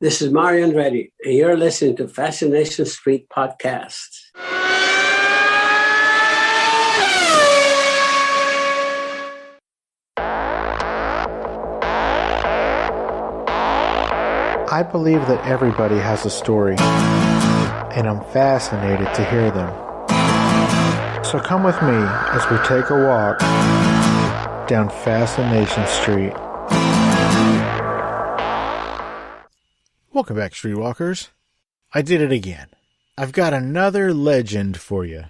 This is Mario Andretti, and you're listening to Fascination Street podcast. I believe that everybody has a story, and I'm fascinated to hear them. So come with me as we take a walk down Fascination Street. Welcome back, Streetwalkers. I did it again. I've got another legend for you.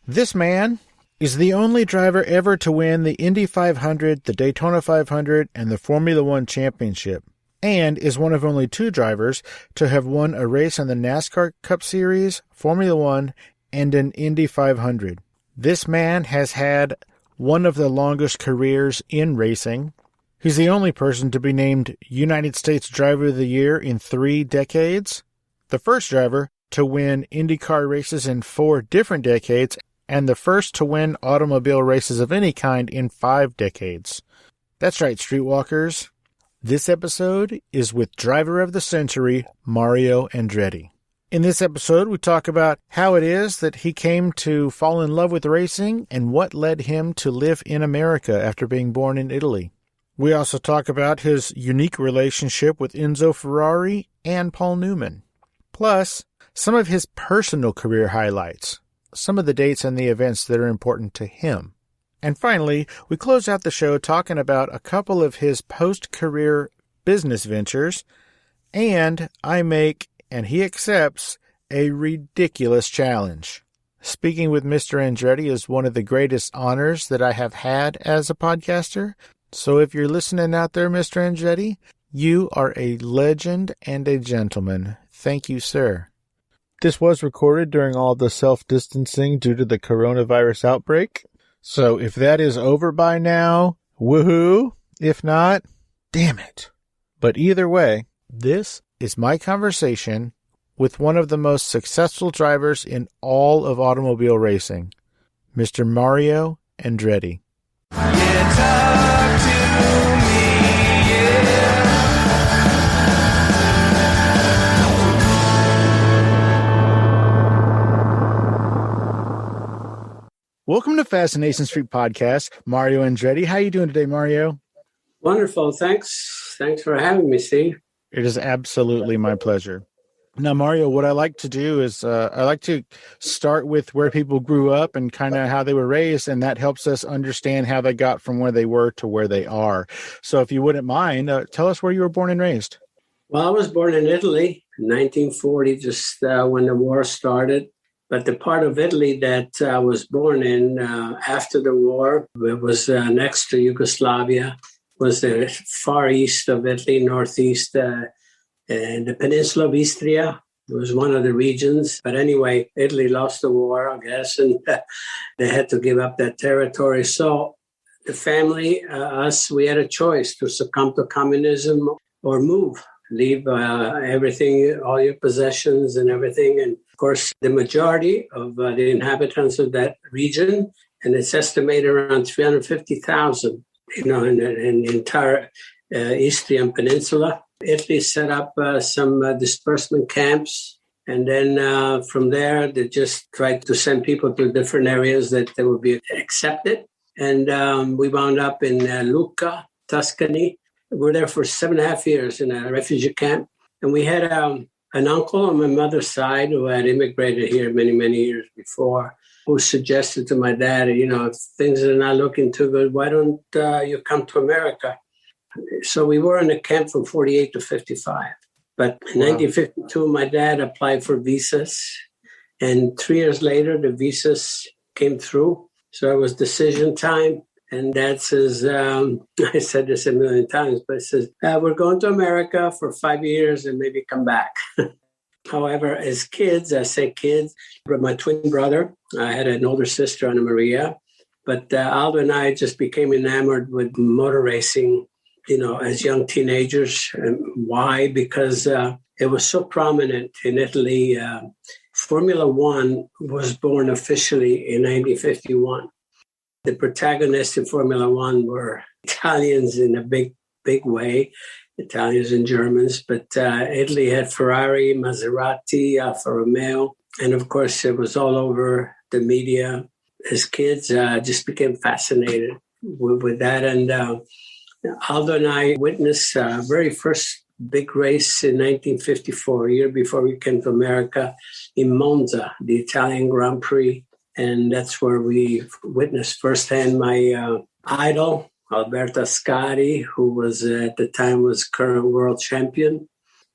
This man is the only driver ever to win the Indy 500, the Daytona 500, and the Formula One championship, and is one of only two drivers to have won a race in the Nascar Cup Series, Formula One, and an Indy 500. This man has had one of the longest careers in racing. He's the only person to be named United States Driver of the Year in 3 decades, the first driver to win IndyCar races in 4 different decades, and the first to win automobile races of any kind in 5 decades. That's right, Streetwalkers. This episode is with Driver of the Century, Mario Andretti. In this episode, we talk about how it is that he came to fall in love with racing and what led him to live in America after being born in Italy. We also talk about his unique relationship with Enzo Ferrari and Paul Newman. Plus, some of his personal career highlights, some of the dates and the events that are important to him. And finally, we close out the show talking about a couple of his post-career business ventures, and I make, and he accepts, a ridiculous challenge. Speaking with Mr. Andretti is one of the greatest honors that I have had as a podcaster. So if you're listening out there, Mr. Andretti, you are a legend and a gentleman. Thank you, sir. This was recorded during all the self-distancing due to the coronavirus outbreak. So if that is over by now, woohoo. If not, damn it. But either way, this is my conversation with one of the most successful drivers in all of automobile racing, Mr. Mario Andretti. Welcome to Fascination Street Podcast, Mario Andretti. How are you doing today, Mario? Wonderful. Thanks for having me, Steve. It is absolutely my pleasure. Now, Mario, what I like to do is I like to start with where people grew up and kind of how they were raised, and that helps us understand how they got from where they were to where they are. So if you wouldn't mind, tell us where you were born and raised. Well, I was born in Italy in 1940, just when the war started. But the part of Italy that I was born in after the war, it was next to Yugoslavia, was the far east of Italy, northeast, and the peninsula of Istria. It was one of the regions. But anyway, Italy lost the war, I guess, and they had to give up that territory. So the family, us, we had a choice to succumb to communism or move, leave everything, all your possessions and everything. And of course, the majority of the inhabitants of that region, and it's estimated around 350,000, in the entire Istrian Peninsula. Italy set up some disbursement camps, and then from there, they just tried to send people to different areas that they would be accepted. And we wound up in Lucca, Tuscany. We were there for 7.5 years in a refugee camp. And we had an uncle on my mother's side who had immigrated here many, many years before, who suggested to my dad, if things are not looking too good, why don't you come to America? So we were in the camp from 48 to 55. But in 1952, my dad applied for visas. And 3 years later, the visas came through. So it was decision time. And Dad says, I said this a million times, but he says, we're going to America for 5 years and maybe come back. However, as kids, I say kids, my twin brother, I had an older sister, Anna Maria, but Aldo and I just became enamored with motor racing, as young teenagers. And why? Because it was so prominent in Italy. Formula One was born officially in 1951. The protagonists in Formula One were Italians in a big way. Italians and Germans. But Italy had Ferrari, Maserati, Alfa Romeo. And of course, it was all over the media. As kids, just became fascinated with that. And Aldo and I witnessed very first big race in 1954, a year before we came to America, in Monza, the Italian Grand Prix. And that's where we witnessed firsthand my idol, Alberto Ascari, who was at the time was current world champion.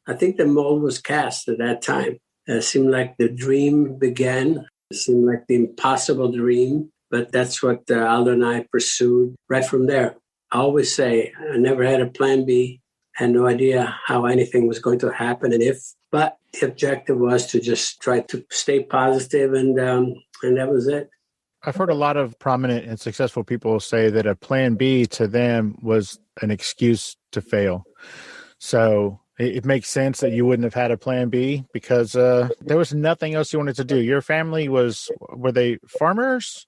I think the mold was cast at that time. It seemed like the dream began. It seemed like the impossible dream. But that's what Aldo and I pursued right from there. I always say I never had a plan B, had no idea how anything was going to happen and if. But the objective was to just try to stay positive, and that was it. I've heard a lot of prominent and successful people say that a plan B to them was an excuse to fail. So it makes sense that you wouldn't have had a plan B because there was nothing else you wanted to do. Your family were they farmers?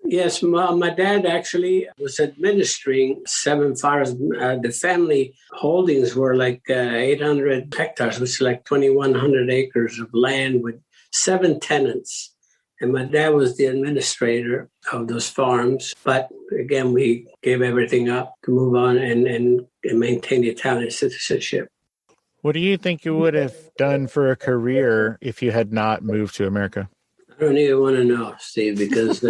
Yes, my dad actually was administering 7 farms. The family holdings were like 800 hectares, which is like 2,100 acres of land with 7 tenants. And my dad was the administrator of those farms. But again, we gave everything up to move on and maintain the Italian citizenship. What do you think you would have done for a career if you had not moved to America? I don't even want to know, Steve, because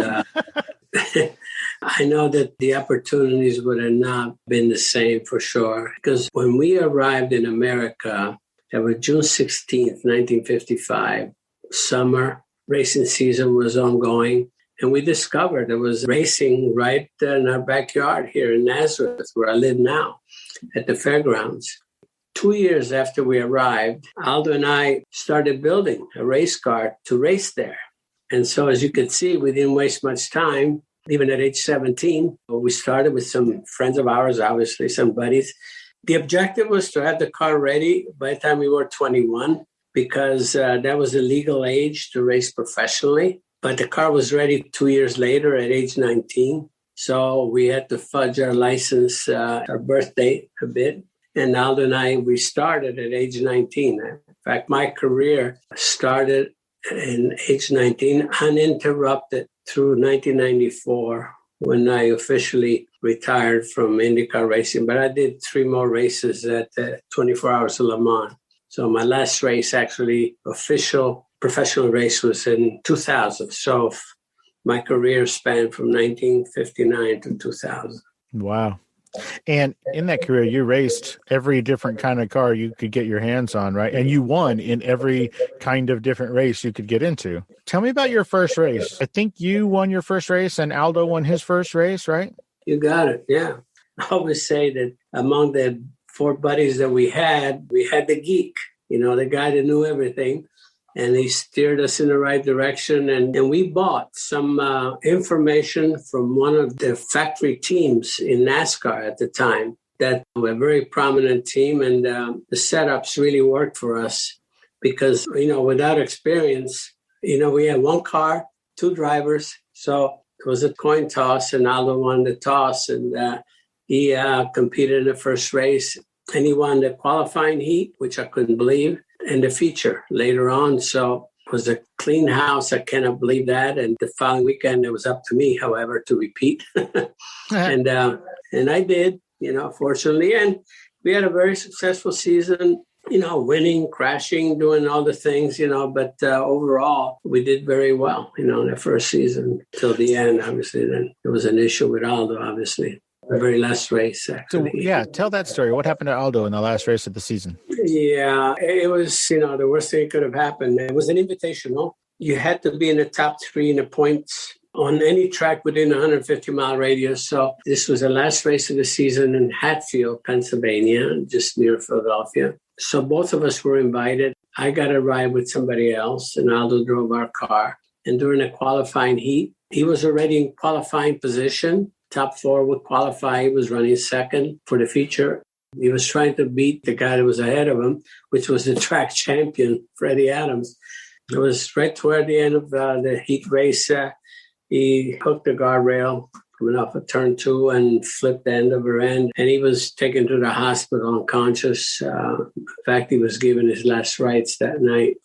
I know that the opportunities would have not been the same for sure. Because when we arrived in America, it was June 16th, 1955, summer. Racing season was ongoing, and we discovered there was racing right in our backyard here in Nazareth, where I live now, at the fairgrounds. 2 years after we arrived, Aldo and I started building a race car to race there. And so, as you could see, we didn't waste much time. Even at age 17, we started with some friends of ours, obviously, some buddies. The objective was to have the car ready by the time we were 21. Because that was the legal age to race professionally. But the car was ready 2 years later at age 19. So we had to fudge our license, our birth date a bit. And Aldo and I, we started at age 19. In fact, my career started in age 19, uninterrupted through 1994, when I officially retired from IndyCar racing. But I did 3 more races at 24 Hours of Le Mans. So my last race, actually, official professional race, was in 2000. So my career spanned from 1959 to 2000. Wow. And in that career, you raced every different kind of car you could get your hands on, right? And you won in every kind of different race you could get into. Tell me about your first race. I think you won your first race and Aldo won his first race, right? You got it, yeah. I always say that among the 4 buddies that we had the geek, the guy that knew everything. And he steered us in the right direction. And we bought some information from one of the factory teams in Nascar at the time, that were a very prominent team. And the setups really worked for us because, without experience, we had 1 car, 2 drivers. So it was a coin toss, and Aldo won the toss. And he competed in the first race. And he won the qualifying heat, which I couldn't believe, and the feature later on. So it was a clean house. I cannot believe that. And the following weekend, it was up to me, however, to repeat. And I did, fortunately. And we had a very successful season, winning, crashing, doing all the things, But overall, we did very well, in the first season till the end. Obviously, then there was an issue with Aldo, obviously. The very last race, actually. So, tell that story. What happened to Aldo in the last race of the season? Yeah, it was, the worst thing that could have happened. It was an invitational. You had to be in the top 3 in the points on any track within a 150-mile radius. So this was the last race of the season in Hatfield, Pennsylvania, just near Philadelphia. So both of us were invited. I got a ride with somebody else, and Aldo drove our car. And during the qualifying heat, he was already in qualifying position. Top 4 would qualify. He was running second for the feature. He was trying to beat the guy that was ahead of him, which was the track champion, Freddie Adams. It was right toward the end of the heat race. He hooked the guardrail, coming off a turn 2 and flipped the end of her end. And he was taken to the hospital unconscious. In fact, he was given his last rites that night.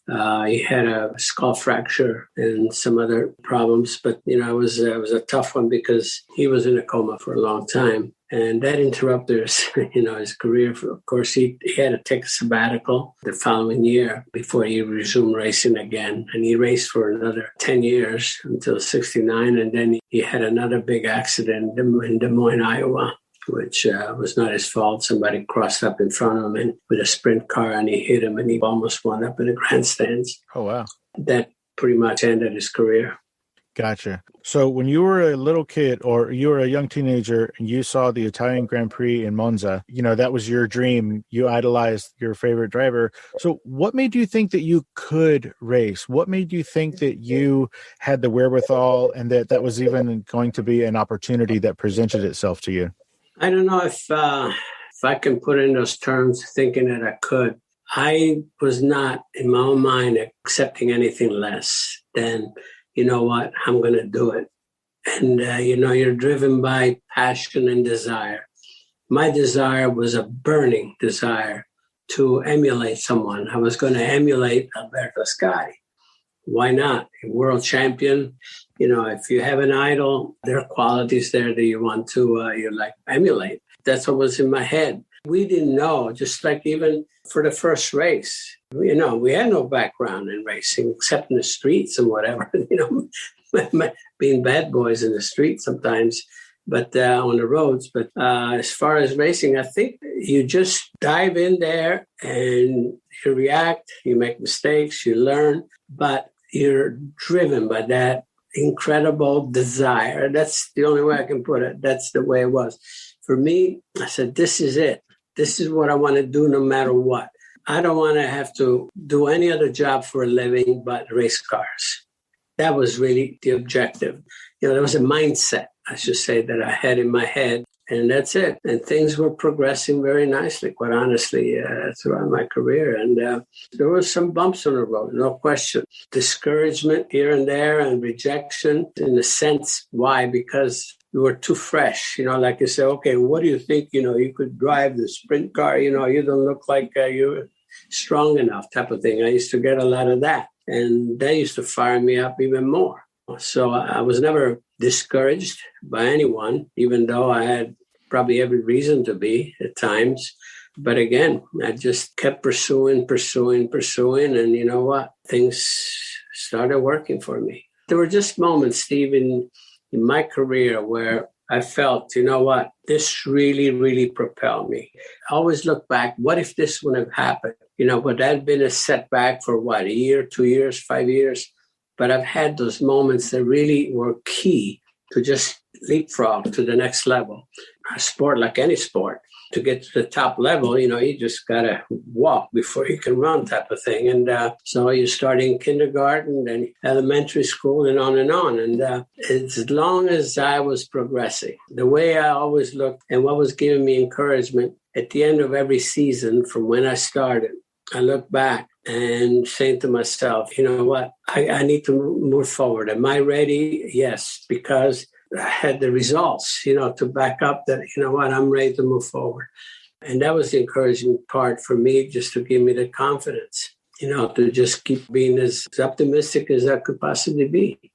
He had a skull fracture and some other problems. But, it was a tough one because he was in a coma for a long time. And that interrupted his career. Of course, he had to take a sabbatical the following year before he resumed racing again. And he raced for another 10 years until 69. And then he had another big accident in Des Moines, Iowa, which was not his fault. Somebody crossed up in front of him and with a sprint car, and he hit him, and he almost wound up in the grandstands. Oh, wow. That pretty much ended his career. Gotcha. So when you were a little kid or you were a young teenager and you saw the Italian Grand Prix in Monza, that was your dream. You idolized your favorite driver. So what made you think that you could race? What made you think that you had the wherewithal and that was even going to be an opportunity that presented itself to you? I don't know if I can put in those terms thinking that I could. I was not, in my own mind, accepting anything less than, you know what, I'm going to do it. And, you're driven by passion and desire. My desire was a burning desire to emulate someone. I was going to emulate Alberto Ascari. Why not? A world champion. If you have an idol, there are qualities there that you want to, emulate. That's what was in my head. We didn't know, just like even for the first race, we had no background in racing except in the streets and whatever, being bad boys in the streets sometimes, but on the roads. But as far as racing, I think you just dive in there and you react, you make mistakes, you learn, but you're driven by that incredible desire. That's the only way I can put it. That's the way it was. For me, I said, this is it. This is what I want to do no matter what. I don't want to have to do any other job for a living but race cars. That was really the objective. There was a mindset, I should say, that I had in my head, and that's it. And things were progressing very nicely, quite honestly, throughout my career. And there were some bumps on the road, no question. Discouragement here and there and rejection in a sense. Why? Because you were too fresh, like you say, okay, what do you think, you could drive the sprint car, you don't look like you're strong enough type of thing. I used to get a lot of that. And that used to fire me up even more. So I was never discouraged by anyone, even though I had probably every reason to be at times. But again, I just kept pursuing. And you know what? Things started working for me. There were just moments, Steve, in my career where I felt, you know what, this really, really propelled me. I always look back, what if this wouldn't have happened? Would that have been a setback for a year, 2 years, 5 years? But I've had those moments that really were key to just leapfrog to the next level. A sport, like any sport, to get to the top level, you just got to walk before you can run type of thing. And so you start in kindergarten, then elementary school, and on and on. And as long as I was progressing, the way I always looked and what was giving me encouragement at the end of every season from when I started, I look back and saying to myself, you know what, I need to move forward. Am I ready? Yes, because I had the results, to back up that, I'm ready to move forward. And that was the encouraging part for me, just to give me the confidence, to just keep being as optimistic as I could possibly be.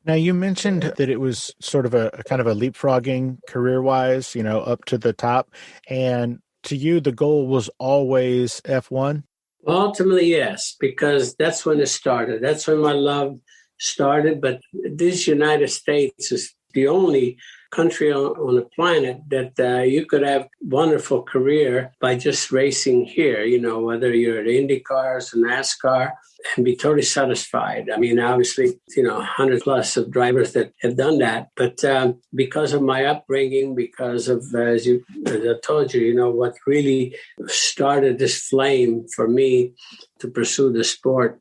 Now, you mentioned that it was sort of a kind of a leapfrogging career-wise, up to the top. And to you, the goal was always F1? Well, ultimately, yes, because that's when it started. That's when my love started. But this United States is the only country on the planet that you could have a wonderful career by just racing here, whether you're at IndyCars or Nascar, and be totally satisfied. I mean, obviously, 100 plus of drivers that have done that. But because of my upbringing, because of, as I told you, what really started this flame for me to pursue the sport,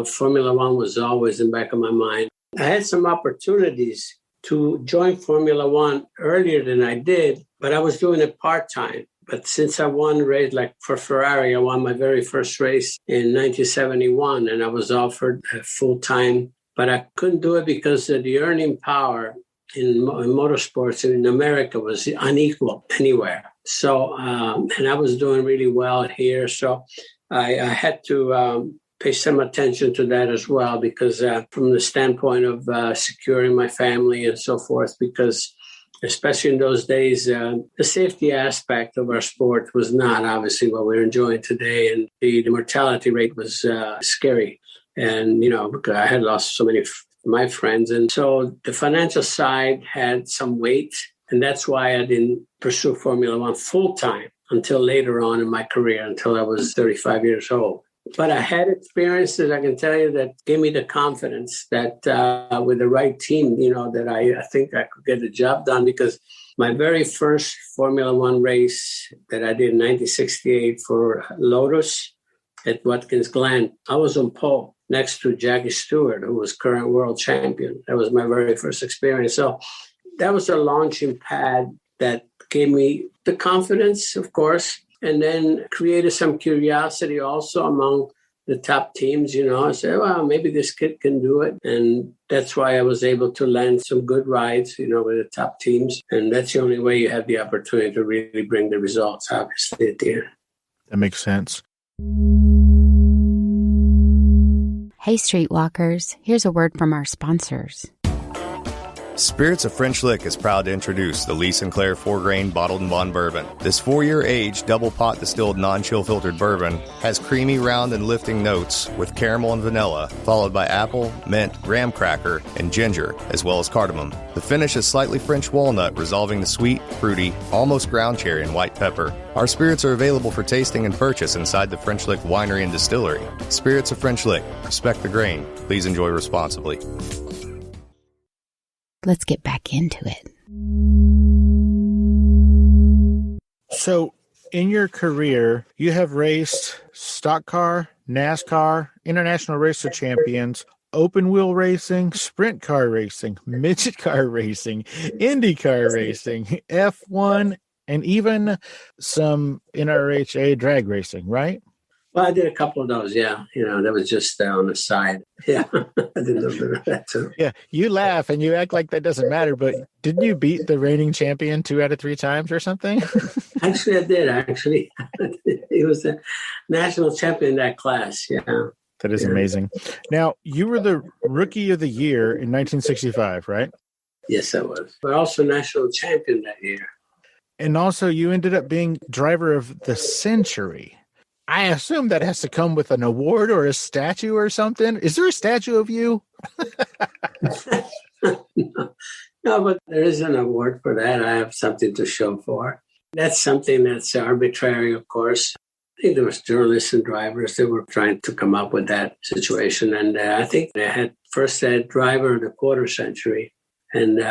Formula One was always in the back of my mind. I had some opportunities to join Formula One earlier than I did, but I was doing it part-time. But since I won a race, like for Ferrari, I won my very first race in 1971, and I was offered full-time, but I couldn't do it because of the earning power in motorsports in America was unequal anywhere. So, and I was doing really well here. So I had to pay some attention to that as well, because from the standpoint of securing my family and so forth, because especially in those days, the safety aspect of our sport was not obviously what we're enjoying today. And the mortality rate was scary. And, because I had lost so many my friends. And so the financial side had some weight. And that's why I didn't pursue Formula One full time until later on in my career, until I was 35 years old. But I had experiences, I can tell you, that gave me the confidence that with the right team, that I think I could get the job done. Because my very first Formula One race that I did in 1968 for Lotus at Watkins Glen, I was on pole next to Jackie Stewart, who was current world champion. That was my very first experience. So that was a launching pad that gave me the confidence, of course, and then created some curiosity also among the top teams. I said, well, maybe this kid can do it. And that's why I was able to land some good rides, with the top teams. And that's the only way you have the opportunity to really bring the results, obviously, at the end. That makes sense. Hey, Streetwalkers, here's a word from our sponsors. Spirits of French Lick is proud to introduce the Lee Sinclair 4-grain bottled and bond bourbon. This 4-year aged double pot distilled non-chill filtered bourbon has creamy, round, and lifting notes with caramel and vanilla, followed by apple, mint, graham cracker, and ginger, as well as cardamom. The finish is slightly French walnut, resolving the sweet, fruity, almost ground cherry and white pepper. Our spirits are available for tasting and purchase inside the French Lick Winery and Distillery. Spirits of French Lick. Respect the grain. Please enjoy responsibly. Let's get back into it. So, in your career, you have raced stock car, NASCAR, International Race of Champions, open wheel racing, sprint car racing, midget car racing, IndyCar racing, F-1, and even some NRHA drag racing, right? Well, I did a couple of those, yeah. That was just on the side. Yeah, I did a little bit of that too. Yeah, you laugh and you act like that doesn't matter, but didn't you beat the reigning champion 2 out of 3 times or something? Actually, I did, He was the national champion in that class, yeah. That is amazing. Now, you were the Rookie of the Year in 1965, right? Yes, I was. But also national champion that year. And also, you ended up being Driver of the Century. I assume that has to come with an award or a statue or something. Is there a statue of you? No, but there is an award for that. I have something to show for. That's something that's arbitrary, of course. I think there was journalists and drivers that were trying to come up with that situation. And I think they had first that driver of the quarter century. And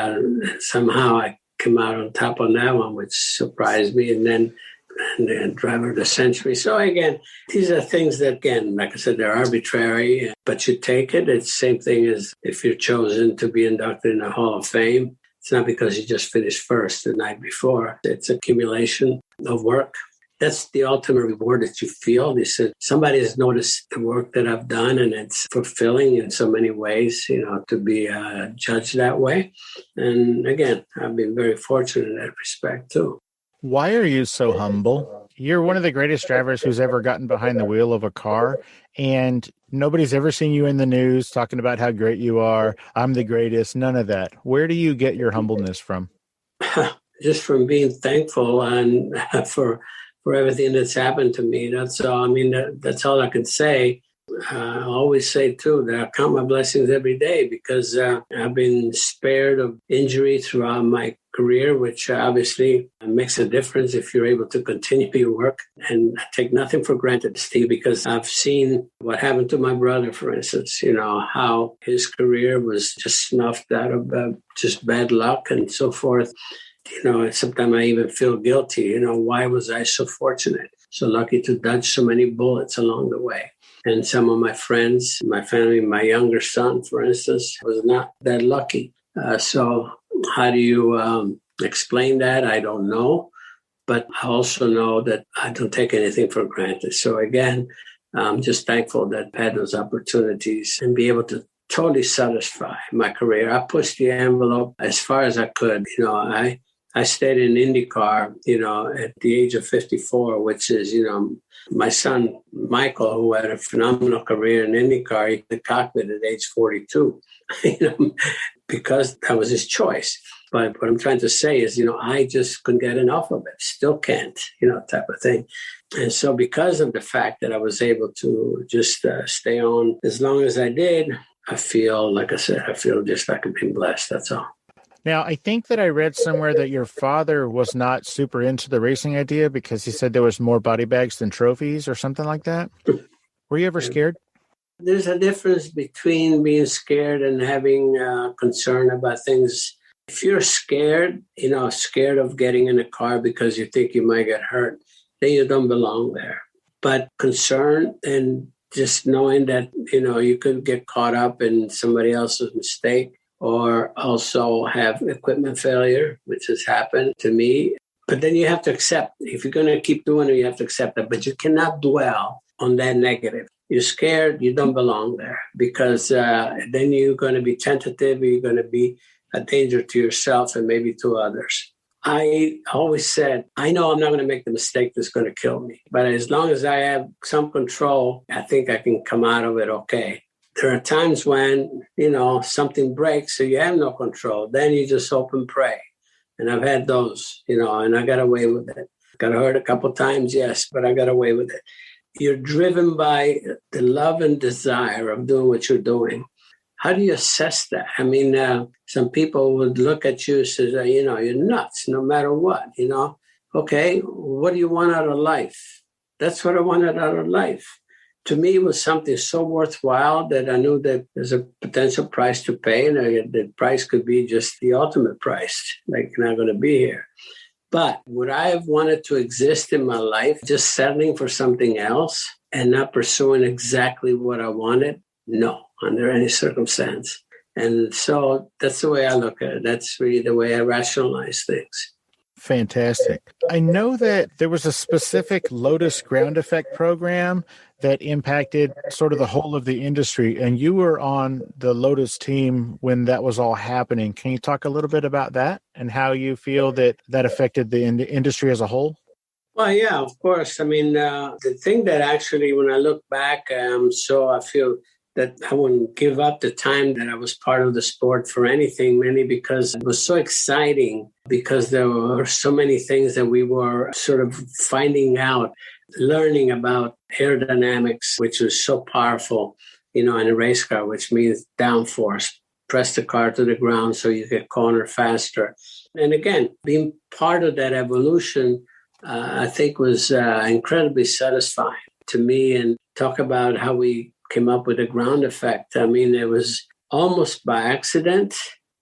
somehow I came out on top on that one, which surprised me. And then driver of the century. So again, these are things that, again, like I said, they're arbitrary, but you take it. It's the same thing as if you're chosen to be inducted in the Hall of Fame. It's not because you just finished first the night before. It's accumulation of work. That's the ultimate reward that you feel. They said, somebody has noticed the work that I've done, and it's fulfilling in so many ways, to be judged that way. And again, I've been very fortunate in that respect too. Why are you so humble? You're one of the greatest drivers who's ever gotten behind the wheel of a car, and nobody's ever seen you in the news talking about how great you are. I'm the greatest. None of that. Where do you get your humbleness from? Just from being thankful and for everything that's happened to me. That's all. I mean, that's all I can say. I always say, too, that I count my blessings every day because I've been spared of injury throughout my career, which obviously makes a difference if you're able to continue your work. And I take nothing for granted, Steve, because I've seen what happened to my brother, for instance, how his career was just snuffed out of just bad luck and so forth. Sometimes I even feel guilty. Why was I so fortunate, so lucky to dodge so many bullets along the way? And some of my friends, my family, my younger son, for instance, was not that lucky. So how do you explain that? I don't know. But I also know that I don't take anything for granted. So again, I'm just thankful that I've had those opportunities and be able to totally satisfied my career. I pushed the envelope as far as I could. I stayed in IndyCar, at the age of 54, which is, my son, Michael, who had a phenomenal career in IndyCar, he hit the cockpit at age 42, because that was his choice. But what I'm trying to say is, I just couldn't get enough of it. Still can't, type of thing. And so because of the fact that I was able to just stay on as long as I did, I feel, like I said, just like I've been blessed. That's all. Now, I think that I read somewhere that your father was not super into the racing idea because he said there was more body bags than trophies or something like that. Were you ever scared? There's a difference between being scared and having concern about things. If you're scared, scared of getting in a car because you think you might get hurt, then you don't belong there. But concern and just knowing that, you could get caught up in somebody else's mistake, or also have equipment failure, which has happened to me. But then you have to accept, if you're going to keep doing it, you have to accept that. But you cannot dwell on that negative. You're scared, you don't belong there, because then you're going to be tentative, you're going to be a danger to yourself and maybe to others. I always said, I know I'm not going to make the mistake that's going to kill me. But as long as I have some control, I think I can come out of it okay. There are times when, something breaks, so you have no control. Then you just hope and pray. And I've had those, and I got away with it. Got hurt a couple times, yes, but I got away with it. You're driven by the love and desire of doing what you're doing. How do you assess that? I mean, some people would look at you and say, you're nuts, no matter what, Okay, what do you want out of life? That's what I wanted out of life. To me, it was something so worthwhile that I knew that there's a potential price to pay, and the price could be just the ultimate price, like you're not going to be here. But would I have wanted to exist in my life just settling for something else and not pursuing exactly what I wanted? No, under any circumstance. And so that's the way I look at it. That's really the way I rationalize things. Fantastic. I know that there was a specific Lotus ground effect program that impacted sort of the whole of the industry, and you were on the Lotus team when that was all happening. Can you talk a little bit about that and how you feel that affected the industry as a whole? Well, yeah, of course. I mean, the thing that actually, when I look back, I feel that I wouldn't give up the time that I was part of the sport for anything, mainly because it was so exciting, because there were so many things that we were sort of finding out, learning about aerodynamics, which was so powerful, in a race car, which means downforce, press the car to the ground so you get corner faster. And again, being part of that evolution, I think was incredibly satisfying to me. And talk about how we came up with a ground effect. I mean, it was almost by accident,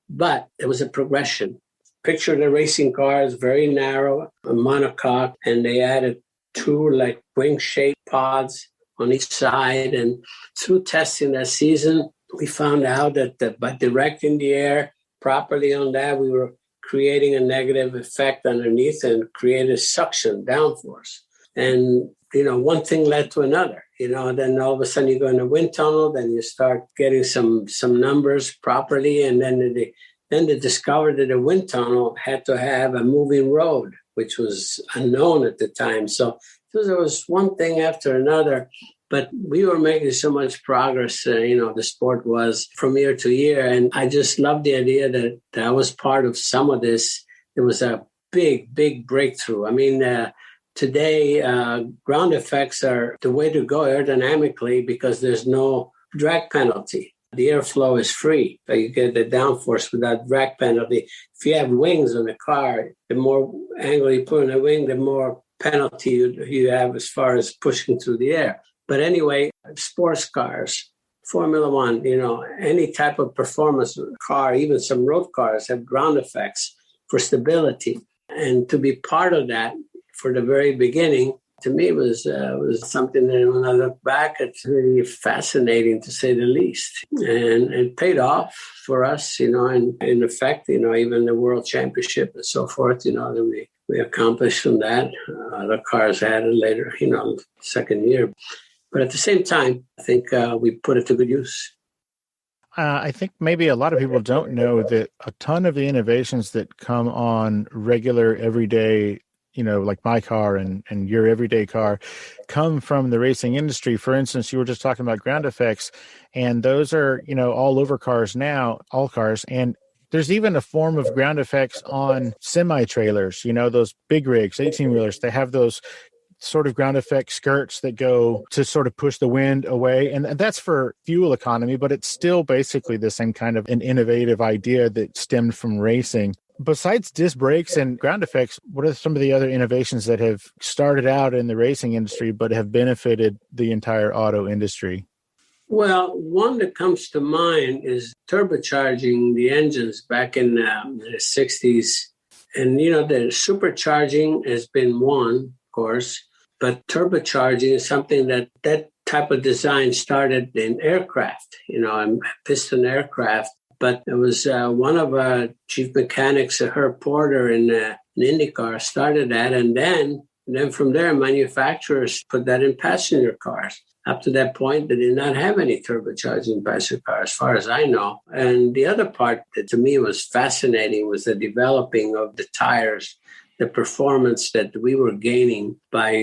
but it was a progression. Picture the racing cars, very narrow, a monocoque, and they added 2 like wing-shaped pods on each side. And through testing that season, we found out that by directing the air properly on that, we were creating a negative effect underneath and created suction, downforce. And, one thing led to another, then all of a sudden you go in a wind tunnel, then you start getting some numbers properly. And then they discovered that a wind tunnel had to have a moving road, which was unknown at the time. So there was one thing after another, but we were making so much progress, the sport was from year to year. And I just loved the idea that I was part of some of this. It was a big, big breakthrough. I mean, today, ground effects are the way to go aerodynamically because there's no drag penalty. The airflow is free. So you get the downforce without drag penalty. If you have wings on the car, the more angle you put on the wing, the more penalty you have as far as pushing through the air. But anyway, sports cars, Formula One, any type of performance car, even some road cars have ground effects for stability. And to be part of that for the very beginning, to me, was something that when I look back, it's really fascinating to say the least. And it paid off for us, and in effect, even the World Championship and so forth, that we accomplished from that. The cars added later, second year. But at the same time, I think we put it to good use. I think maybe a lot of people don't know that a ton of the innovations that come on regular, everyday, like my car and your everyday car, come from the racing industry. For instance, you were just talking about ground effects, and those are, all over cars now, all cars. And there's even a form of ground effects on semi-trailers, those big rigs, 18-wheelers. They have those sort of ground effect skirts that go to sort of push the wind away. And that's for fuel economy, but it's still basically the same kind of an innovative idea that stemmed from racing. Besides disc brakes and ground effects, what are some of the other innovations that have started out in the racing industry but have benefited the entire auto industry? Well, one that comes to mind is turbocharging the engines back in the 60s. And, the supercharging has been one, of course, but turbocharging is something that type of design started in aircraft, piston aircraft. But it was one of our chief mechanics, Herb Porter in IndyCar, started that. And then from there, manufacturers put that in passenger cars. Up to that point, they did not have any turbocharging passenger cars, as far as I know. And the other part that to me was fascinating was the developing of the tires, the performance that we were gaining by,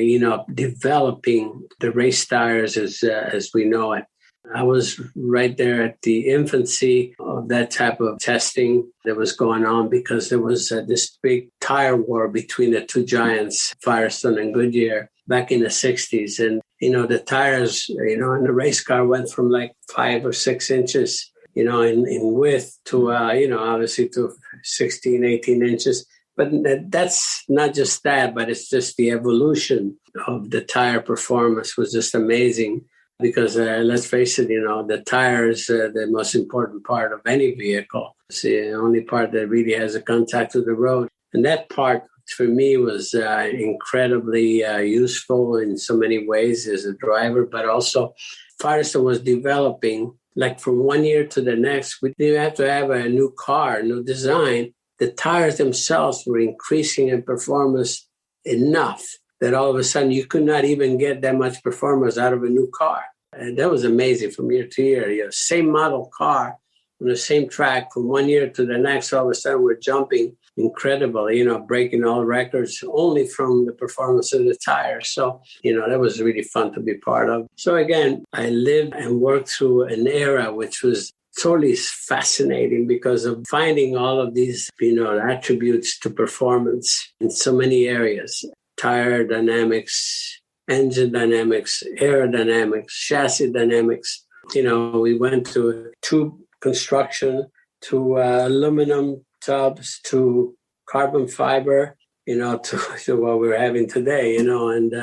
developing the race tires as we know it. I was right there at the infancy of that type of testing that was going on because there was this big tire war between the two giants, Firestone and Goodyear, back in the 60s. And, the tires, in the race car went from like 5 or 6 inches, in width to, obviously to 16, 18 inches. But that's not just that, but it's just the evolution of the tire performance was just amazing. Because let's face it, the tire is the most important part of any vehicle. It's the only part that really has a contact with the road. And that part, for me, was incredibly useful in so many ways as a driver. But also, Firestone was developing, like from one year to the next, we didn't have to have a new car, new design. The tires themselves were increasing in performance enough that all of a sudden you could not even get that much performance out of a new car. And that was amazing from year to year. Same model car on the same track from one year to the next, all of a sudden we're jumping incredible, breaking all records only from the performance of the tires. So, that was really fun to be part of. So again, I lived and worked through an era which was totally fascinating because of finding all of these, attributes to performance in so many areas. Tire dynamics, engine dynamics, aerodynamics, chassis dynamics. We went to tube construction, to aluminum tubs, to carbon fiber, to what we're having today, and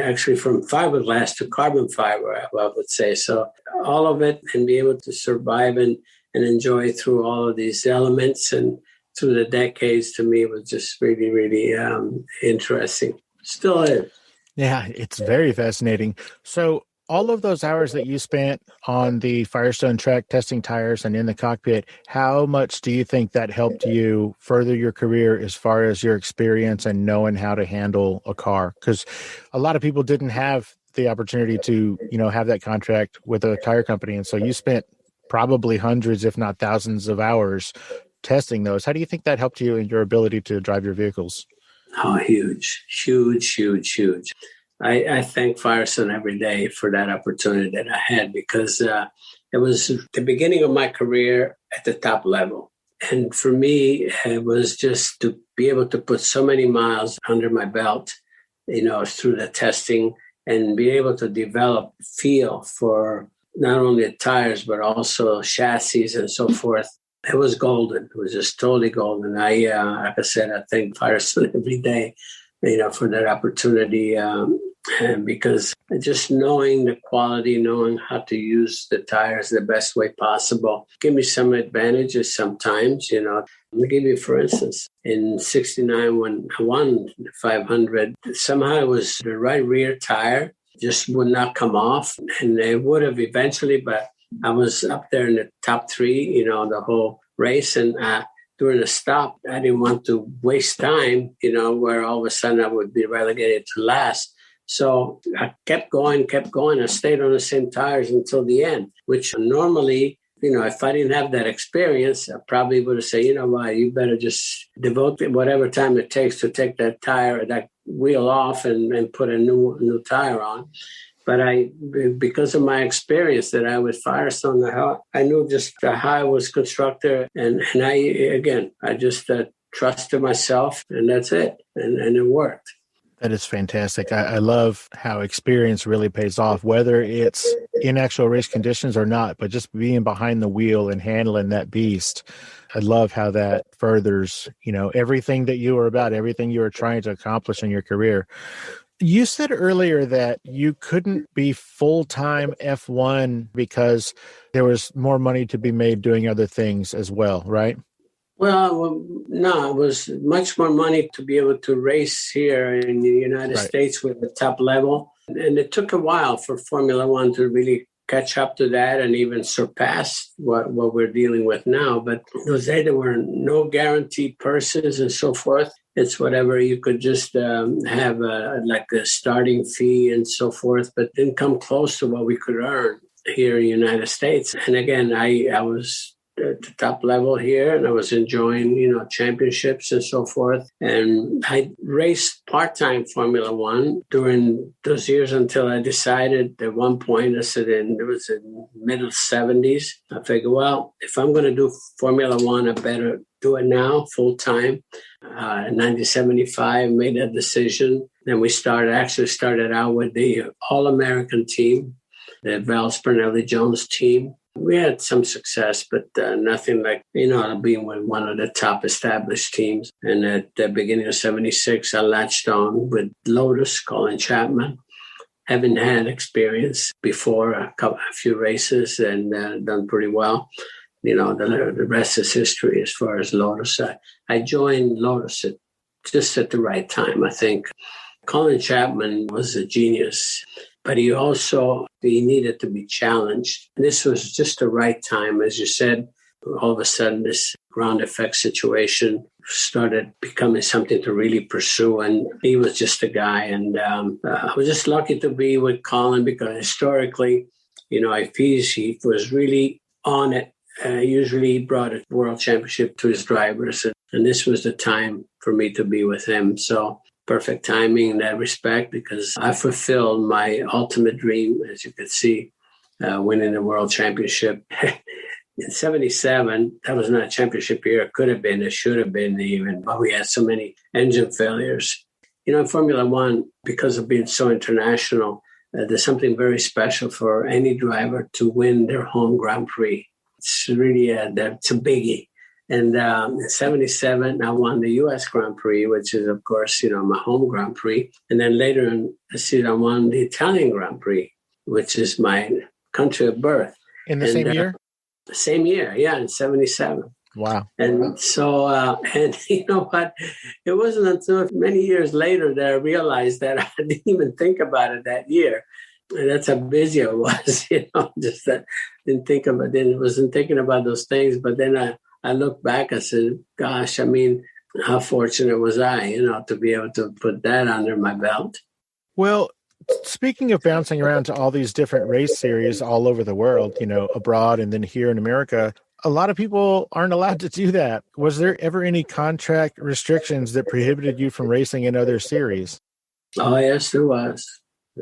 actually from fiberglass to carbon fiber, I would say. So all of it, and be able to survive and enjoy through all of these elements and through the decades, to me, was just really, really interesting. Still is. Yeah, it's very fascinating. So all of those hours that you spent on the Firestone track testing tires and in the cockpit, how much do you think that helped you further your career as far as your experience and knowing how to handle a car? Because a lot of people didn't have the opportunity to, have that contract with a tire company. And so you spent probably hundreds, if not thousands of hours testing those. How do you think that helped you in your ability to drive your vehicles? Oh, huge. I thank Firestone every day for that opportunity that I had because it was the beginning of my career at the top level. And for me, it was just to be able to put so many miles under my belt, through the testing and be able to develop feel for not only the tires, but also chassis and so forth. It was golden. It was just totally golden. Like I said, I thank Firestone every day, for that opportunity. And because just knowing the quality, knowing how to use the tires the best way possible, give me some advantages sometimes, Let me give you, for instance, in 69, when I won the 500, somehow it was the right rear tire just would not come off. And it would have eventually, but I was up there in the top 3, the whole race. And during the stop, I didn't want to waste time, where all of a sudden I would be relegated to last. So I kept going. I stayed on the same tires until the end, which normally if I didn't have that experience, I probably would have said, you know what, you better just devote whatever time it takes to take that wheel off and put a new tire on. But because of my experience that I with Firestone, I knew just how I was constructed. And I just trusted myself, and that's it. And it worked. That is fantastic. I love how experience really pays off, whether it's in actual race conditions or not, but just being behind the wheel and handling that beast. I love how that furthers, everything that you were about, everything you were trying to accomplish in your career. You said earlier that you couldn't be full-time F1 because there was more money to be made doing other things as well, right? Well, no, it was much more money to be able to race here in the United States with the top level. And it took a while for Formula One to really catch up to that and even surpass what we're dealing with now. But those days, there were no guaranteed purses and so forth. It's whatever you could just have a starting fee and so forth, but didn't come close to what we could earn here in the United States. And again, I was at the top level here, and I was enjoying, championships and so forth. And I raced part-time Formula One during those years until I decided at one point, it was in the middle 70s. I figured, well, if I'm going to do Formula One, I better do it now full-time. In 1975, made that decision. Then we started out with the All-American team, the Val Spinelli-Jones team. We had some success, but nothing like, being with one of the top established teams. And at the beginning of 76, I latched on with Lotus, Colin Chapman. Having had experience before, a few races, and done pretty well. The rest is history as far as Lotus. I joined Lotus just at the right time, I think. Colin Chapman was a genius, but he needed to be challenged. And this was just the right time. As you said, all of a sudden this ground effect situation started becoming something to really pursue. And he was just a guy. And I was just lucky to be with Colin because historically, if he was really on it, usually he brought a world championship to his drivers. And this was the time for me to be with him. So perfect timing in that respect because I fulfilled my ultimate dream, as you could see, winning the world championship. In 77, that was not a championship year. It could have been, it should have been even, but we had so many engine failures. In Formula One, because of being so international, there's something very special for any driver to win their home Grand Prix. It's really it's a biggie. And in 77, I won the U.S. Grand Prix, which is, of course, my home Grand Prix. And then later in the season, I won the Italian Grand Prix, which is my country of birth. In the same year? Same year, yeah, in 77. Wow. And so, and you know what? It wasn't until many years later that I realized that I didn't even think about it that year. And that's how busy I was, just that wasn't thinking about those things. But then I look back, I said, gosh, how fortunate was I, to be able to put that under my belt. Well, speaking of bouncing around to all these different race series all over the world, abroad and then here in America, a lot of people aren't allowed to do that. Was there ever any contract restrictions that prohibited you from racing in other series? Oh, yes, there was.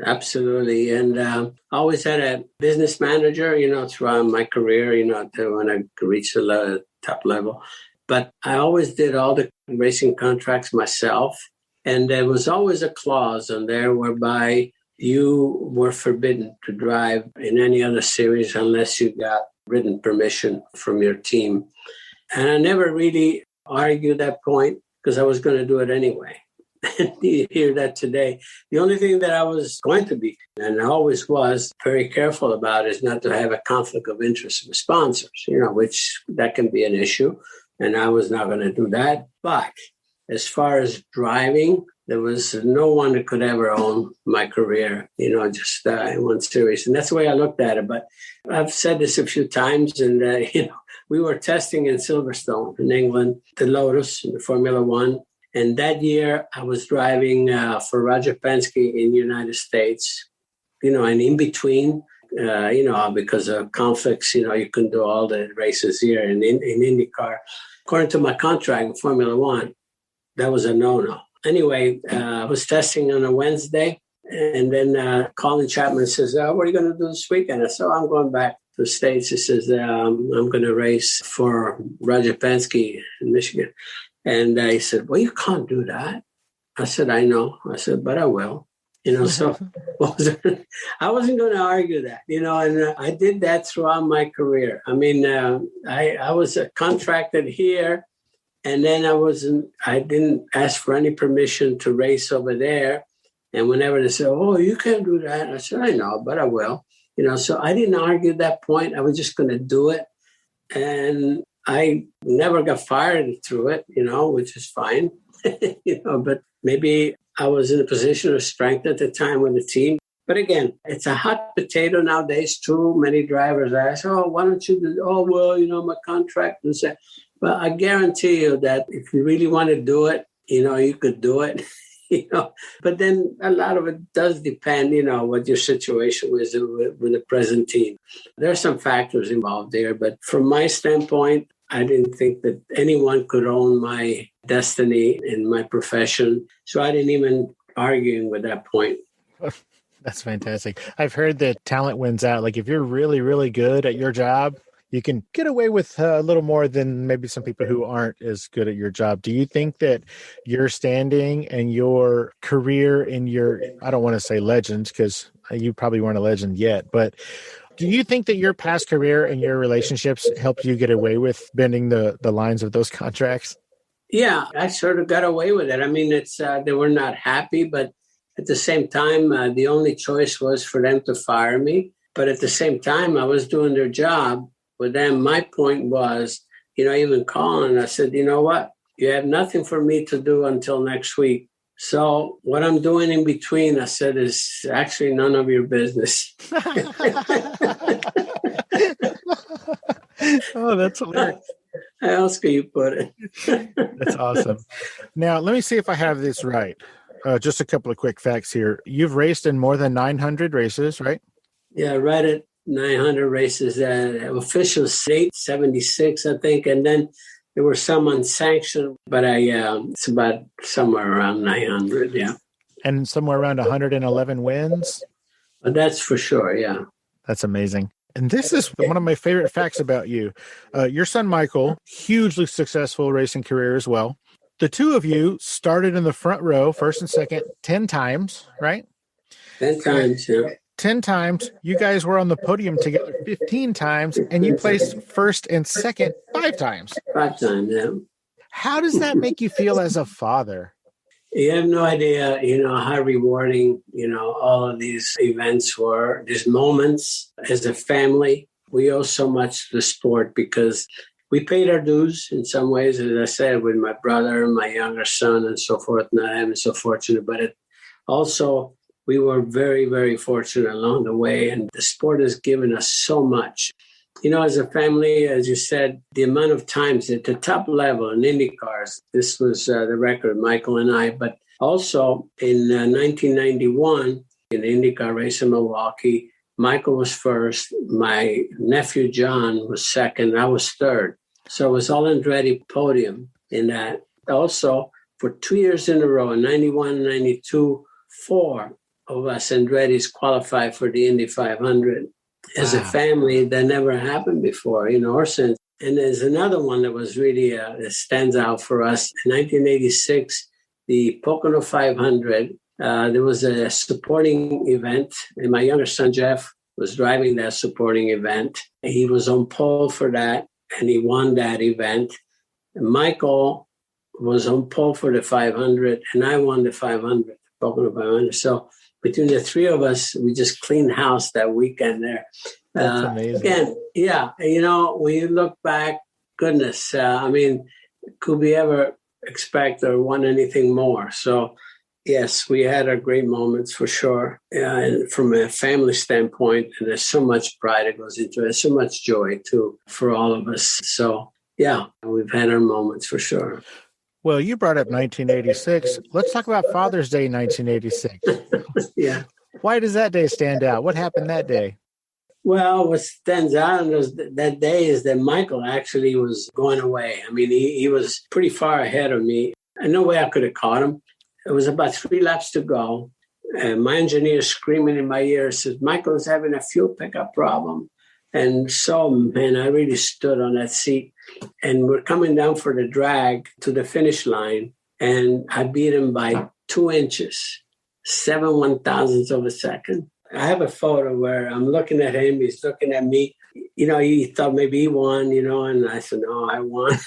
Absolutely. And I always had a business manager, throughout my career, when I reached the top level. But I always did all the racing contracts myself. And there was always a clause on there whereby you were forbidden to drive in any other series unless you got written permission from your team. And I never really argued that point because I was going to do it anyway. You hear that today. The only thing that I was going to be, and I always was very careful about, is not to have a conflict of interest with sponsors, which that can be an issue. And I was not going to do that. But as far as driving, there was no one that could ever own my career, just in one series. And that's the way I looked at it. But I've said this a few times, and, we were testing in Silverstone in England, the Lotus, the Formula One. And that year, I was driving for Roger Penske in the United States, and in between, because of conflicts, you couldn't do all the races here in IndyCar. According to my contract in Formula One, that was a no-no. Anyway, I was testing on a Wednesday, and then Colin Chapman says, what are you going to do this weekend? I said, I'm going back to the States. He says, I'm going to race for Roger Penske in Michigan. And he said, well, you can't do that. I said, I know. I said, but I will. So I wasn't going to argue that, and I did that throughout my career. I mean, I was contracted here, and then I didn't ask for any permission to race over there. And whenever they said, oh, you can't do that, I said, I know, but I will. So I didn't argue that point. I was just going to do it. And I never got fired through it, which is fine, but maybe I was in a position of strength at the time with the team. But again, it's a hot potato nowadays. Too many drivers ask, oh, why don't you do, oh, well, my contract. And say, well, I guarantee you that if you really want to do it, you could do it. But then a lot of it does depend, what your situation was with the present team. There are some factors involved there, but from my standpoint, I didn't think that anyone could own my destiny in my profession. So I didn't even argue with that point. That's fantastic. I've heard that talent wins out. Like if you're really, really good at your job, you can get away with a little more than maybe some people who aren't as good at your job. Do you think that your standing and your career and I don't want to say legend because you probably weren't a legend yet, but do you think that your past career and your relationships helped you get away with bending the lines of those contracts? Yeah, I sort of got away with it. I mean, they were not happy, but at the same time, the only choice was for them to fire me. But at the same time, I was doing their job. With them, my point was, even calling, I said, you know what? You have nothing for me to do until next week. So what I'm doing in between, I said, is actually none of your business. Oh, that's hilarious. How else can you put it? That's awesome. Now, let me see if I have this right. Just a couple of quick facts here. You've raced in more than 900 races, right? Yeah, right at 900 races. Official state, 76, I think. And then there were some unsanctioned, but it's about somewhere around 900, yeah. And somewhere around 111 wins? That's for sure, yeah. That's amazing. And this is one of my favorite facts about you. Your son, Michael, hugely successful racing career as well. The two of you started in the front row, first and second, 10 times, right? 10 times, yeah. 10 times. You guys were on the podium together 15 times, and you placed first and second 5 times. 5 times, yeah. How does that make you feel as a father? You have no idea, how rewarding, all of these events were, these moments as a family. We owe so much to the sport because we paid our dues in some ways, as I said, with my brother, my younger son, and so forth. Not having so fortunate, but also we were very, very fortunate along the way, and the sport has given us so much. As a family, as you said, the amount of times at the top level in IndyCars, this was the record, Michael and I, but also in 1991, in the IndyCar race in Milwaukee, Michael was first, my nephew John was second, I was third. So it was all Andretti podium in that. Also, for 2 years in a row, in 91 and 92, 4 of us Andrettis qualified for the Indy 500. As a family, that never happened before, or since. And there's another one that was really that stands out for us. In 1986, the Pocono 500, there was a supporting event, and my younger son, Jeff, was driving that supporting event. He was on pole for that, and he won that event. And Michael was on pole for the 500, and I won the 500, Pocono 500. So between the three of us, we just cleaned house that weekend there. That's amazing. Again, yeah, when you look back, goodness, could we ever expect or want anything more? So, yes, we had our great moments for sure. And from a family standpoint, and there's so much pride that goes into it, so much joy too for all of us. So, yeah, we've had our moments for sure. Well, you brought up 1986. Let's talk about Father's Day 1986. Yeah. Why does that day stand out? What happened that day? Well, what stands out on that day is that Michael actually was going away. I mean, he was pretty far ahead of me. And no way I could have caught him. It was about 3 laps to go. And my engineer screaming in my ear says, Michael's having a fuel pickup problem. And so, man, I really stood on that seat. And we're coming down for the drag to the finish line. And I beat him by 2 inches, 7/1000ths of a second. I have a photo where I'm looking at him, he's looking at me. You know, he thought maybe he won, you know, and I said, no, I won.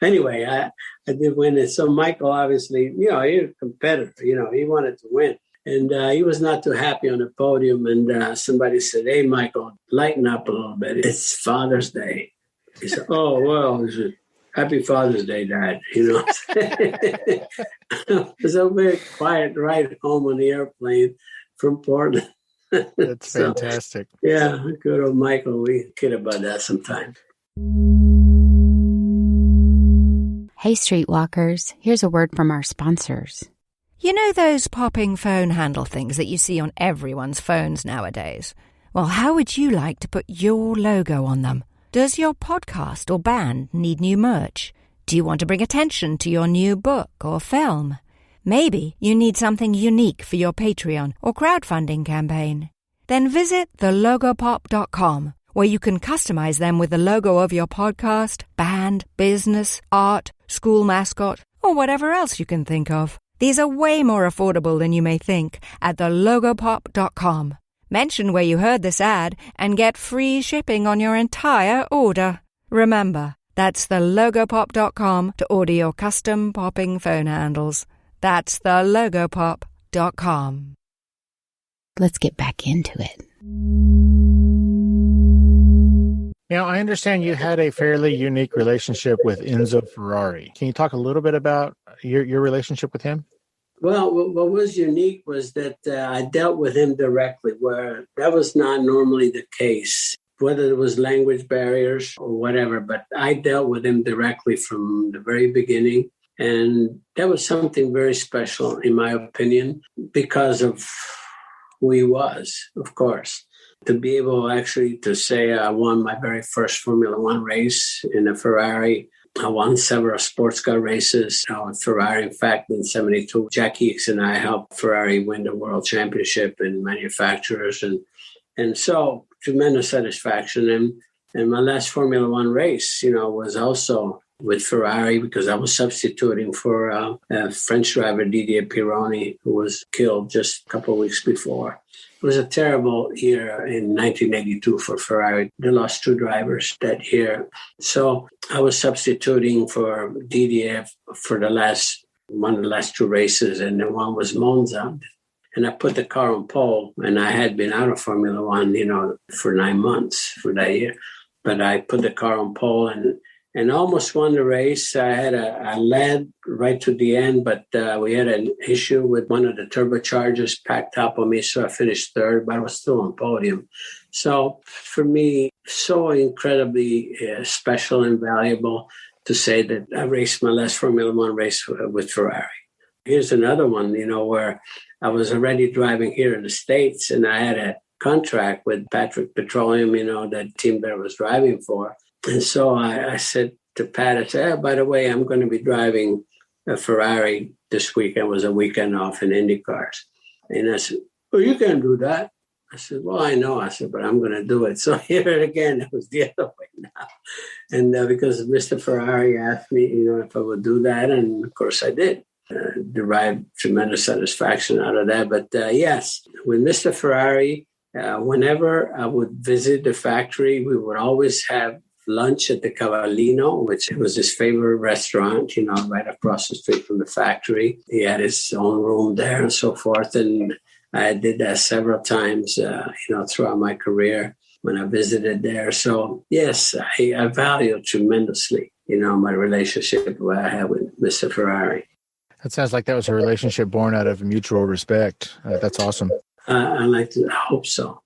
Anyway, I did win it. So Michael, obviously, you know, he's a competitor, you know, he wanted to win. And he was not too happy on the podium. And somebody said, hey, Michael, lighten up a little bit. It's Father's Day. He said, oh, well, he said, Happy Father's Day, Dad. You know, it was a very quiet ride home on the airplane from Portland. That's fantastic. Yeah, good old Michael. We kid about that sometimes. Hey, Streetwalkers, here's a word from our sponsors. You know those popping phone handle things that you see on everyone's phones nowadays? Well, how would you like to put your logo on them? Does your podcast or band need new merch? Do you want to bring attention to your new book or film? Maybe you need something unique for your Patreon or crowdfunding campaign. Then visit thelogopop.com, where you can customize them with the logo of your podcast, band, business, art, school mascot, or whatever else you can think of. These are way more affordable than you may think at thelogopop.com. Mention where you heard this ad and get free shipping on your entire order. Remember, that's thelogopop.com to order your custom popping phone handles. That's thelogopop.com. Let's get back into it. Now, I understand you had a fairly unique relationship with Enzo Ferrari. Can you talk a little bit about your relationship with him? Well, what was unique was that I dealt with him directly, where that was not normally the case, whether it was language barriers or whatever, but I dealt with him directly from the very beginning. And that was something very special, in my opinion, because of who he was, of course. To be able actually to say I won my very first Formula One race in a Ferrari. I won several sports car races with Ferrari. In fact, in 72, Jack Eakes and I helped Ferrari win the world championship in manufacturers. And so tremendous satisfaction. And my last Formula One race, you know, was also with Ferrari because I was substituting for a French driver, Didier Pironi, who was killed just a couple of weeks before. It was a terrible year in 1982 for Ferrari. They lost 2 drivers that year. So I was substituting for Didier for one of the last 2 races, and the one was Monza. And I put the car on pole, and I had been out of Formula One, you know, for 9 months for that year. But I put the car on pole and almost won the race. I had a led right to the end, but we had an issue with one of the turbochargers packed up on me, so I finished 3rd, but I was still on podium. So for me, so incredibly special and valuable to say that I raced my last Formula One race with Ferrari. Here's another one, you know, where I was already driving here in the States, and I had a contract with Patrick Petroleum, you know, that team that I was driving for. And so I said to Pat, I said, by the way, I'm going to be driving a Ferrari this week. It was a weekend off in IndyCars. And I said, oh, you can do that. I said, well, I know. I said, but I'm going to do it. So here again, it was the other way now. And because Mr. Ferrari asked me, you know, if I would do that. And of course I did. Derived tremendous satisfaction out of that. But yes, with Mr. Ferrari, whenever I would visit the factory, we would always have lunch at the Cavallino, which was his favorite restaurant, you know, right across the street from the factory. He had his own room there and so forth. And I did that several times, you know, throughout my career when I visited there. So, yes, I value tremendously, you know, my relationship that I have with Mr. Ferrari. That sounds like that was a relationship born out of mutual respect. That's awesome. I like to hope so.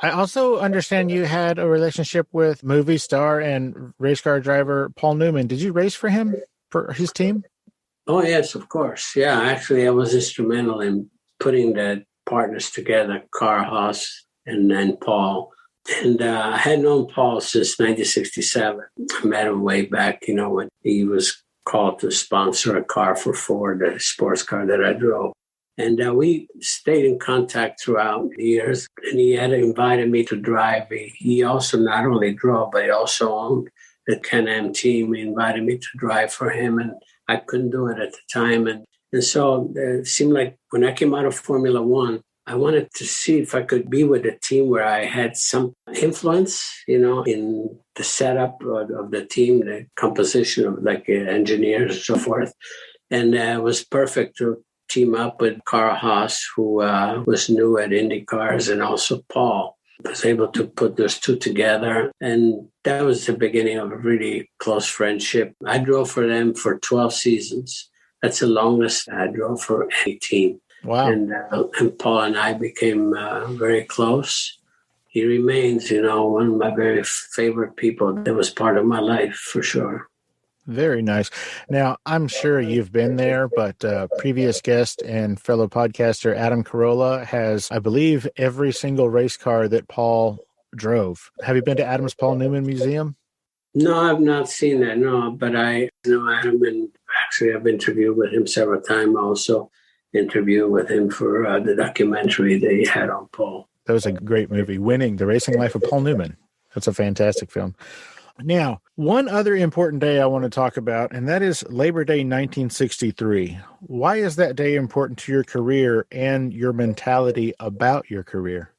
I also understand you had a relationship with movie star and race car driver Paul Newman. Did you race for him, for his team? Oh, yes, of course. Yeah, actually, I was instrumental in putting the partners together, Carl Haas and then Paul. And I had known Paul since 1967. I met him way back, when he was called to sponsor a car for Ford, a sports car that I drove. And we stayed in contact throughout the years. And he had invited me to drive. He also not only drove, but he also owned the Can-Am team. He invited me to drive for him, and I couldn't do it at the time. And so it seemed like when I came out of Formula One, I wanted to see if I could be with a team where I had some influence, in the setup of the team, the composition of engineers and so forth. And it was perfect to team up with Carl Haas, who was new at IndyCars, and also Paul. I was able to put those two together. And that was the beginning of a really close friendship. I drove for them for 12 seasons. That's the longest I drove for any team. Wow. And Paul and I became very close. He remains, one of my very favorite people that was part of my life, for sure. Very nice. Now, I'm sure you've been there, but previous guest and fellow podcaster Adam Carolla has, I believe, every single race car that Paul drove. Have you been to Adam's Paul Newman Museum? No, I've not seen that, no. But I know Adam, and actually I've interviewed with him several times. Also interviewed with him for the documentary that he had on Paul. That was a great movie, Winning, The Racing Life of Paul Newman. That's a fantastic film. Now, one other important day I want to talk about, and that is Labor Day 1963. Why is that day important to your career and your mentality about your career?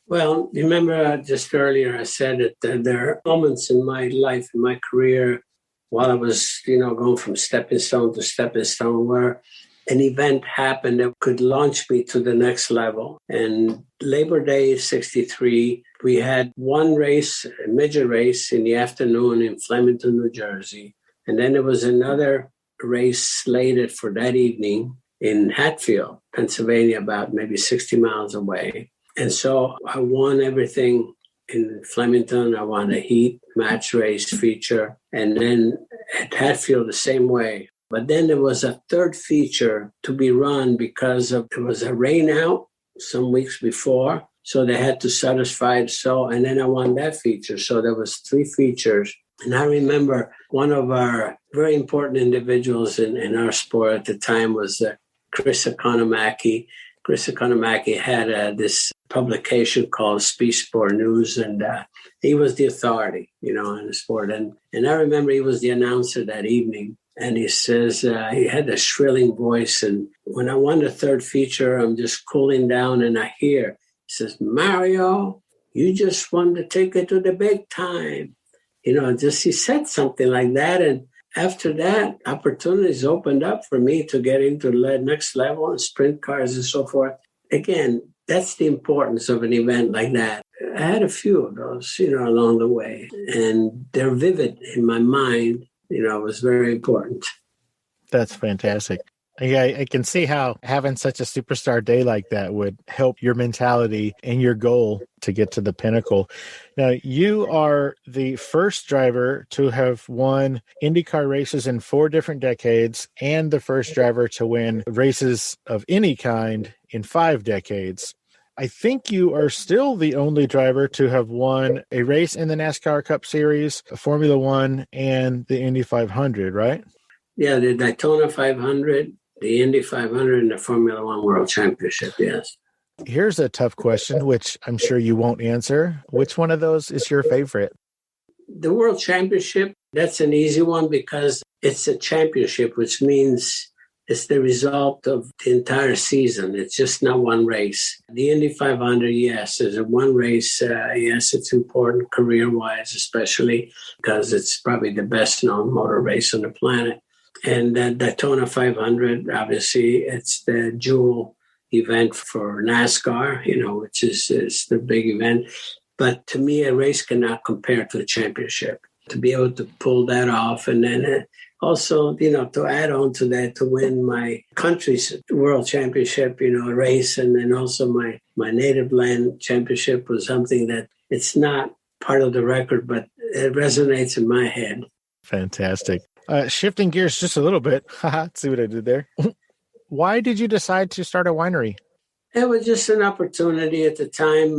Well, remember just earlier I said that there are moments in my life, in my career, while I was, going from stepping stone to stepping stone, where an event happened that could launch me to the next level. And Labor Day 63, we had one race, a major race in the afternoon in Flemington, New Jersey. And then there was another race slated for that evening in Hatfield, Pennsylvania, about maybe 60 miles away. And so I won everything in Flemington. I won the heat, match race, feature. And then at Hatfield, the same way. But then there was a third feature to be run because there was a rain out some weeks before. So they had to satisfy it. And then I won that feature. So there was 3 features. And I remember one of our very important individuals in our sport at the time was Chris Economaki. Chris Economaki had this publication called Speed Sport News, and he was the authority, in the sport. And I remember he was the announcer that evening. And he says, he had a shrilling voice. And when I won the third feature, I'm just cooling down and I hear, he says, Mario, you just won the ticket to the big time. He said something like that. And after that, opportunities opened up for me to get into the next level and sprint cars and so forth. Again, that's the importance of an event like that. I had a few of those, along the way. And they're vivid in my mind. It was very important. That's fantastic. Yeah, I can see how having such a superstar day like that would help your mentality and your goal to get to the pinnacle. Now, you are the first driver to have won IndyCar races in 4 different decades and the first driver to win races of any kind in 5 decades. I think you are still the only driver to have won a race in the NASCAR Cup Series, Formula One, and the Indy 500, right? Yeah, the Daytona 500, the Indy 500, and the Formula One World Championship, yes. Here's a tough question, which I'm sure you won't answer. Which one of those is your favorite? The World Championship, that's an easy one because it's a championship, which means it's the result of the entire season. It's just not one race. The Indy 500, yes, is a one race. Yes, it's important career-wise, especially because it's probably the best-known motor race on the planet. And the Daytona 500, obviously, it's the jewel event for NASCAR, which is the big event. But to me, a race cannot compare to a championship. To be able to pull that off and then also, to add on to that, to win my country's world championship, race, and then also my native land championship was something that it's not part of the record, but it resonates in my head. Fantastic. Shifting gears just a little bit. See what I did there? Why did you decide to start a winery? It was just an opportunity at the time.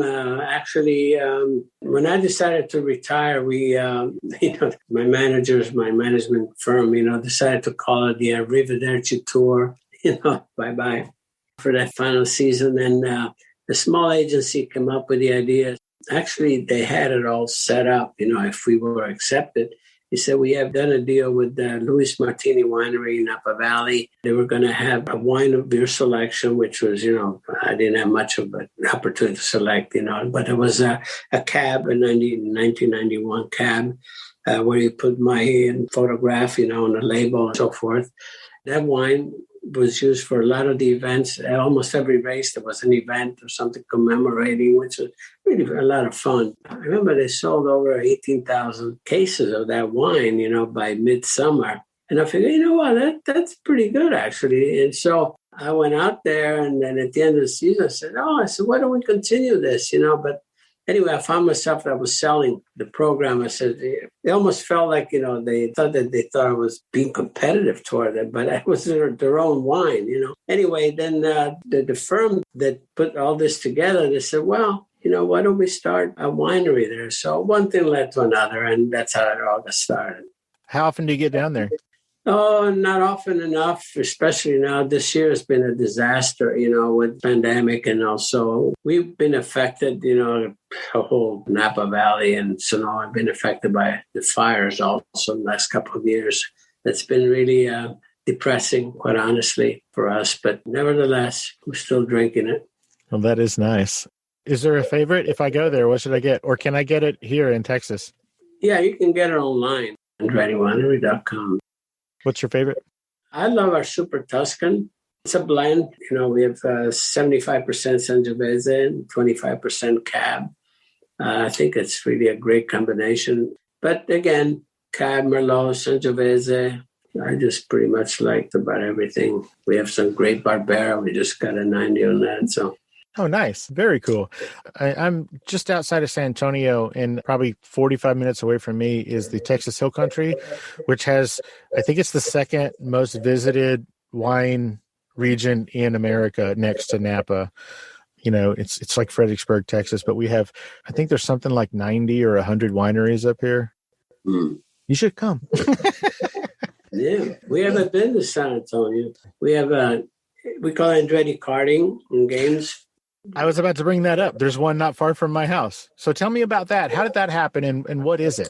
When I decided to retire, we, my managers, my management firm, decided to call it the Arrivederci Tour, bye-bye for that final season. And the small agency came up with the idea. Actually, they had it all set up, if we were accepted. He said, we have done a deal with Louis Martini Winery in Napa Valley. They were going to have a wine of beer selection, which was, I didn't have much of an opportunity to select, but it was a cab, a 1991 cab, where you put my photograph, on the label and so forth. That wine was used for a lot of the events. At almost every race, there was an event or something commemorating, which was really a lot of fun. I remember they sold over 18,000 cases of that wine, by midsummer. And I figured, that's pretty good, actually. And so I went out there, and then at the end of the season, I said, why don't we continue this, But anyway, I found myself that I was selling the program. I said, it almost felt like, they thought I was being competitive toward it, but it was their own wine, Anyway, then the firm that put all this together, they said, well, why don't we start a winery there? So one thing led to another, and that's how it all got started. How often do you get down there? Oh, not often enough, especially now. This year has been a disaster, with pandemic, and also we've been affected, the whole Napa Valley and Sonoma have been affected by the fires also in the last couple of years. It's been really depressing, quite honestly, for us. But nevertheless, we're still drinking it. Well, that is nice. Is there a favorite? If I go there, what should I get? Or can I get it here in Texas? Yeah, you can get it online, AndrettiWinery.com. What's your favorite? I love our Super Tuscan. It's a blend. We have 75% Sangiovese and 25% Cab. I think it's really a great combination. But again, Cab, Merlot, Sangiovese, I just pretty much liked about everything. We have some great Barbera. We just got a 90 on that. So. Oh, nice. Very cool. I'm just outside of San Antonio, and probably 45 minutes away from me is the Texas Hill Country, which has, I think it's the second most visited wine region in America next to Napa. It's like Fredericksburg, Texas, but we have, I think there's something like 90 or 100 wineries up here. You should come. Yeah, we haven't been to San Antonio. We have we call Andretti karting and games. I was about to bring that up. There's one not far from my house. So tell me about that. How did that happen, and what is it?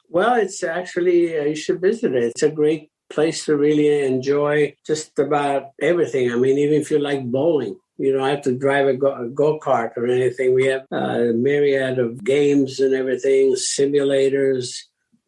Well, it's actually, you should visit it. It's a great place to really enjoy just about everything. I mean, even if you like bowling, you don't have to drive a go-kart or anything. We have a myriad of games and everything, simulators,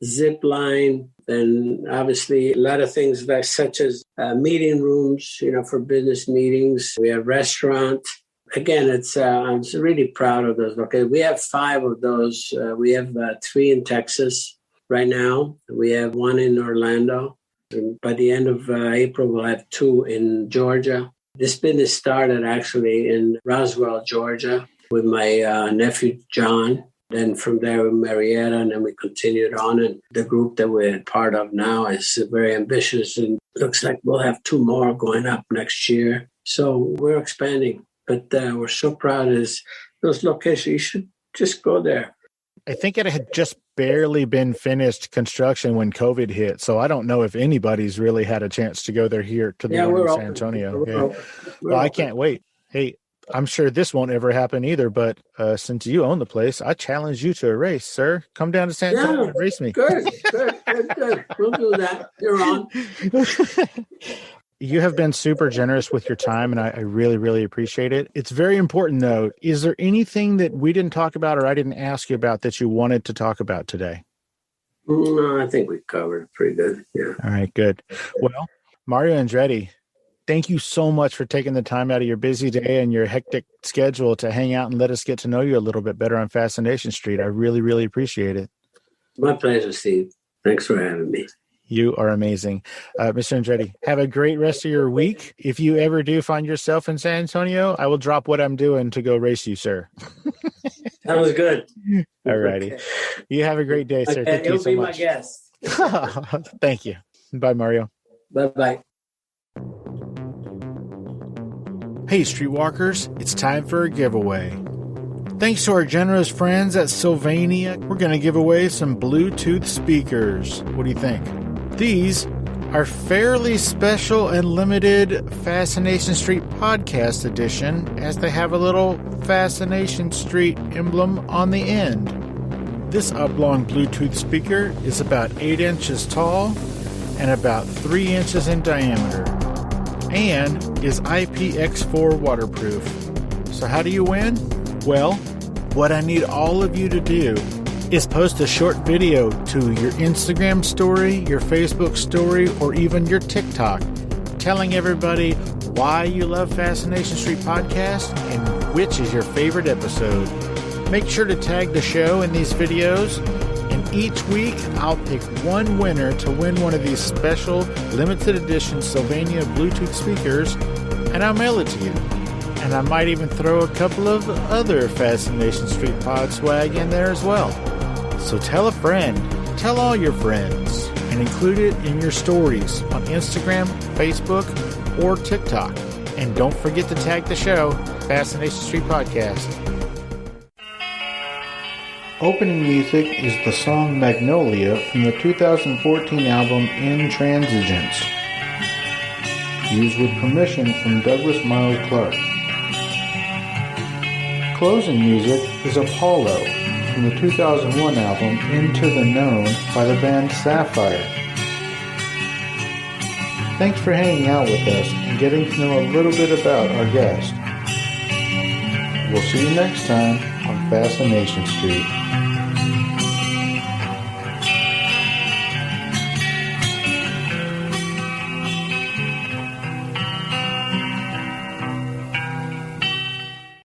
zip line, and obviously a lot of things such as meeting rooms, for business meetings. We have restaurant. Again, I'm really proud of those. Okay, we have 5 of those. We have 3 in Texas right now. We have 1 in Orlando. And by the end of April, we'll have 2 in Georgia. This business started actually in Roswell, Georgia, with my nephew, John. Then from there, with Marietta, and then we continued on. And the group that we're part of now is very ambitious, and looks like we'll have 2 more going up next year. So we're expanding. But we're so proud of those locations. You should just go there. I think it had just barely been finished construction when COVID hit. So I don't know if anybody's really had a chance to go there here to the one in San Antonio. Well, I can't wait. Hey, I'm sure this won't ever happen either. But since you own the place, I challenge you to a race, sir. Come down to San Antonio and race me. Good. We'll do that. You're on. You have been super generous with your time, and I really, really appreciate it. It's very important, though. Is there anything that we didn't talk about or I didn't ask you about that you wanted to talk about today? No, I think we covered it pretty good. Yeah. All right, good. Well, Mario Andretti, thank you so much for taking the time out of your busy day and your hectic schedule to hang out and let us get to know you a little bit better on Fascination Street. I really, really appreciate it. My pleasure, Steve. Thanks for having me. You are amazing. Mr. Andretti, have a great rest of your week. If you ever do find yourself in San Antonio, I will drop what I'm doing to go race you, sir. That was good. All righty. Okay. You have a great day, sir. Thank you so much. You'll be my guest. Thank you. Bye, Mario. Bye-bye. Hey, Streetwalkers, it's time for a giveaway. Thanks to our generous friends at Sylvania, we're going to give away some Bluetooth speakers. What do you think? These are fairly special and limited Fascination Street podcast edition, as they have a little Fascination Street emblem on the end. This oblong Bluetooth speaker is about 8 inches tall and about 3 inches in diameter, and is IPX4 waterproof. So how do you win? Well, what I need all of you to do is post a short video to your Instagram story, your Facebook story, or even your TikTok, telling everybody why you love Fascination Street Podcast and which is your favorite episode. Make sure to tag the show in these videos, and each week I'll pick one winner to win one of these special limited edition Sylvania Bluetooth speakers, and I'll mail it to you. And I might even throw a couple of other Fascination Street Pod swag in there as well. So tell a friend, tell all your friends, and include it in your stories on Instagram, Facebook, or TikTok. And don't forget to tag the show, Fascination Street Podcast. Opening music is the song Magnolia from the 2014 album Intransigence, used with permission from Douglas Miles Clark. Closing music is Apollo from the 2001 album Into the Known by the band Sapphire. Thanks for hanging out with us and getting to know a little bit about our guest. We'll see you next time on Fascination Street.